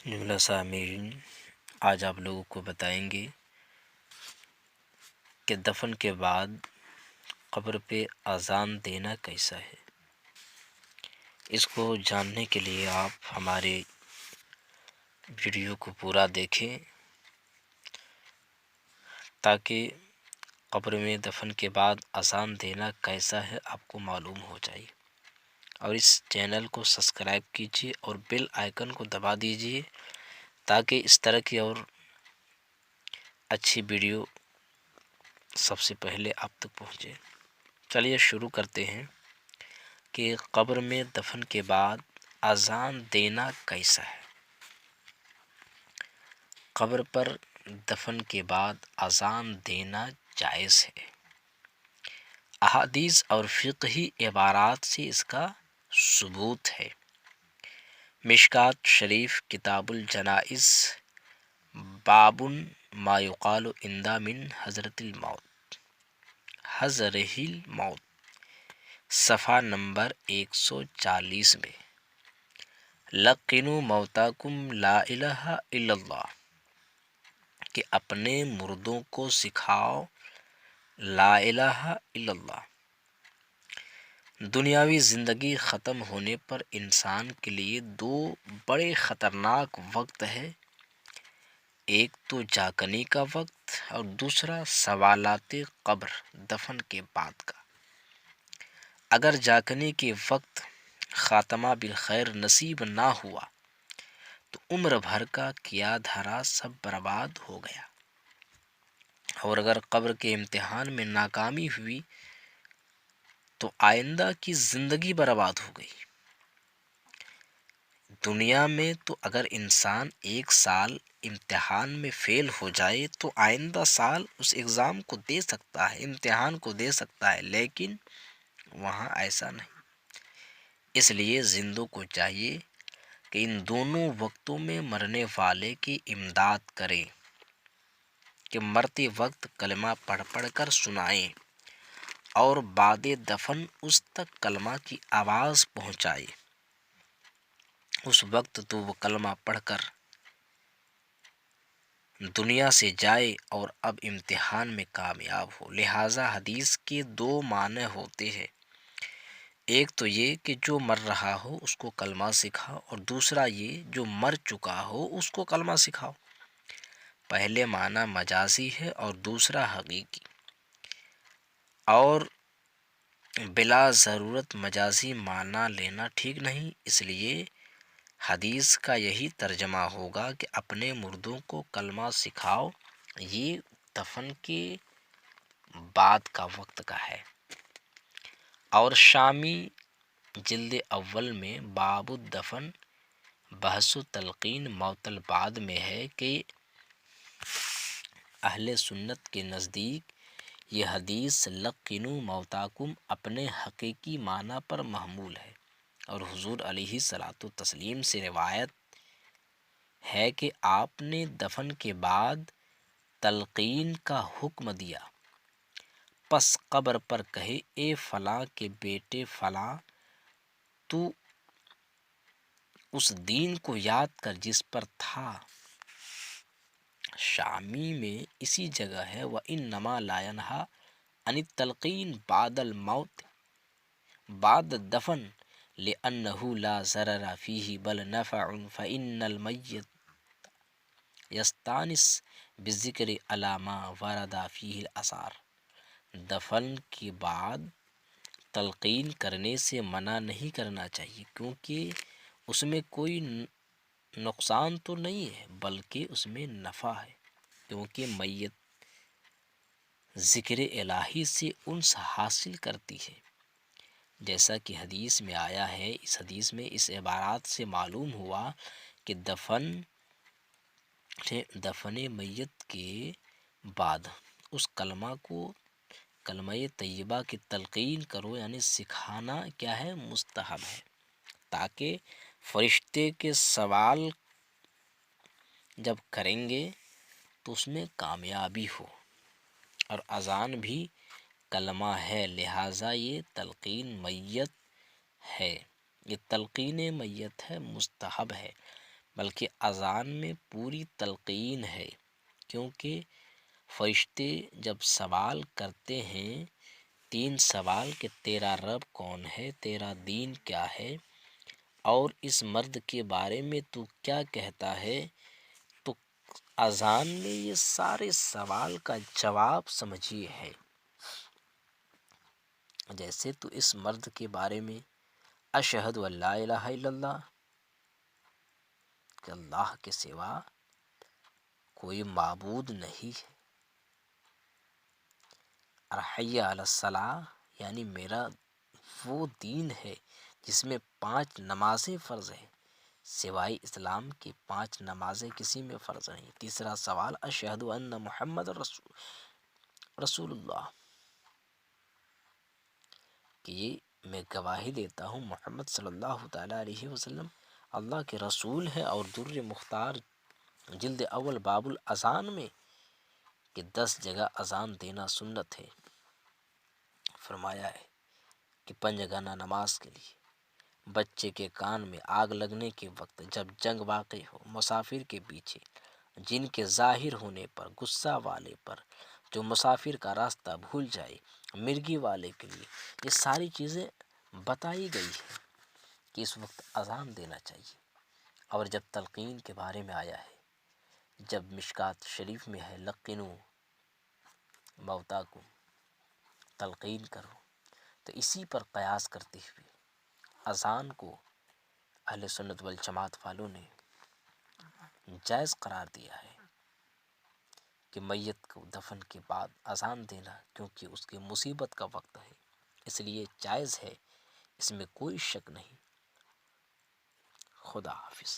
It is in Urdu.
جملہ سامعین، آج آپ لوگوں کو بتائیں گے کہ دفن کے بعد قبر پہ اذان دینا کیسا ہے۔ اس کو جاننے کے لیے آپ ہمارے ویڈیو کو پورا دیکھیں تاکہ قبر میں دفن کے بعد اذان دینا کیسا ہے آپ کو معلوم ہو جائے، اور اس چینل کو سبسکرائب کیجیے اور بیل آئیکن کو دبا دیجیے تاکہ اس طرح کی اور اچھی ویڈیو سب سے پہلے آپ تک پہنچے۔ چلیے شروع کرتے ہیں کہ قبر میں دفن کے بعد اذان دینا کیسا ہے۔ قبر پر دفن کے بعد اذان دینا جائز ہے۔ احادیث اور فقہی عبارات سے اس کا ثبوت ہے۔ مشکوٰۃ شریف کتاب الجنائز باب ما یقال عند من حضرت الموت صفحہ نمبر 140 میں لقنوا موتاکم لا الہ الا اللہ، کہ اپنے مردوں کو سکھاؤ لا الہ الا اللہ۔ دنیاوی زندگی ختم ہونے پر انسان کے لیے دو بڑے خطرناک وقت ہے، ایک تو جاگنے کا وقت اور دوسرا سوالات قبر دفن کے بعد کا۔ اگر جاگنے کے وقت خاتمہ بالخیر نصیب نہ ہوا تو عمر بھر کا کیا دھرا سب برباد ہو گیا، اور اگر قبر کے امتحان میں ناکامی ہوئی تو آئندہ کی زندگی برباد ہو گئی۔ دنیا میں تو اگر انسان ایک سال امتحان میں فیل ہو جائے تو آئندہ سال اس ایگزام کو دے سکتا ہے، امتحان کو دے سکتا ہے، لیکن وہاں ایسا نہیں۔ اس لیے زندوں کو چاہیے کہ ان دونوں وقتوں میں مرنے والے کی امداد کریں، کہ مرتے وقت کلمہ پڑھ پڑھ کر سنائیں اور بعد دفن اس تک کلمہ کی آواز پہنچائے۔ اس وقت تو وہ کلمہ پڑھ کر دنیا سے جائے اور اب امتحان میں کامیاب ہو۔ لہٰذا حدیث کے دو معنی ہوتے ہیں، ایک تو یہ کہ جو مر رہا ہو اس کو کلمہ سکھاؤ، اور دوسرا یہ جو مر چکا ہو اس کو کلمہ سکھاؤ۔ پہلے معنی مجازی ہے اور دوسرا حقیقی، اور بلا ضرورت مجازی معنی لینا ٹھیک نہیں۔ اس لیے حدیث کا یہی ترجمہ ہوگا کہ اپنے مردوں کو کلمہ سکھاؤ، یہ دفن کے بعد کا وقت کا ہے۔ اور شامی جلد اول میں باب الدفن بحث و تلقین موت البعد میں ہے کہ اہل سنت کے نزدیک یہ حدیث لقنوا موتاکم اپنے حقیقی معنی پر محمول ہے، اور حضور علیہ الصلوۃ والتسلیم سے روایت ہے کہ آپ نے دفن کے بعد تلقین کا حکم دیا، پس قبر پر کہے اے فلاں کے بیٹے فلاں، تو اس دین کو یاد کر جس پر تھا۔ شامی میں اسی جگہ ہے وَإِنَّمَا لَا يَنْهَى عَنِ التَّلْقِينِ بَعْدَ الْمَوْتِ بعد الدفن لِأَنَّهُ لَا ضَرَرَ فِيهِ بَلْ نَفْعٌ فَإِنَّ الْمَيِّتَ يَسْتَأْنِسُ بِالذِّكْرِ عَلَى مَا وَرَدَ فِيهِ الْآثَارُ۔ دفن کے بعد تلقین کرنے سے منع نہیں کرنا چاہیے، کیونکہ اس میں کوئی نقصان تو نہیں ہے بلکہ اس میں نفع ہے، کیونکہ میت ذکر الہی سے انس حاصل کرتی ہے، جیسا کہ حدیث میں آیا ہے۔ اس حدیث میں اس عبارات سے معلوم ہوا کہ دفن میت کے بعد اس کلمہ طیبہ کی تلقین کرو، یعنی سکھانا کیا ہے، مستحب ہے، تاکہ فرشتے کے سوال جب کریں گے تو اس میں کامیابی ہو۔ اور اذان بھی کلمہ ہے، لہٰذا یہ تلقین میت ہے، یہ تلقین میت ہے، مستحب ہے۔ بلکہ اذان میں پوری تلقین ہے، کیونکہ فرشتے جب سوال کرتے ہیں 3 سوال کہ تیرا رب کون ہے، تیرا دین کیا ہے، اور اس مرد کے بارے میں تو کیا کہتا ہے، تو اذان میں یہ سارے سوال کا جواب سمجھیے ہے۔ جیسے تو اس مرد کے بارے میں اشہد ان لا الہ الا اللہ، کہ اللہ کے سوا کوئی معبود نہیں ہے، اور حی علی الصلاۃ یعنی میرا وہ دین ہے جس میں 5 نمازیں فرض ہیں، سوائے اسلام کی 5 نمازیں کسی میں فرض نہیں۔ تیسرا سوال اشہد ان محمد رسول اللہ، کہ یہ میں گواہی دیتا ہوں محمد صلی اللہ تعالیٰ علیہ وسلم اللہ کے رسول ہے، اور در مختار جلد اول باب الاذان میں کہ 10 جگہ اذان دینا سنت ہے، فرمایا ہے کہ 5 جگہ نماز کے لیے، بچے کے کان میں آگ لگنے کے وقت، جب جنگ واقع ہو، مسافر کے پیچھے، جن کے ظاہر ہونے پر، غصہ والے پر، جو مسافر کا راستہ بھول جائے، مرگی والے کے لیے، یہ ساری چیزیں بتائی گئی ہیں کہ اس وقت اذان دینا چاہیے۔ اور جب تلقین کے بارے میں آیا ہے، جب مشکات شریف میں ہے لقنو موتاکم، تلقین کرو، تو اسی پر قیاس کرتے ہوئے اذان کو اہل سنت والجماعت والوں نے جائز قرار دیا ہے کہ میت کو دفن کے بعد اذان دینا، کیونکہ اس کی مصیبت کا وقت ہے، اس لیے جائز ہے، اس میں کوئی شک نہیں۔ خدا حافظ۔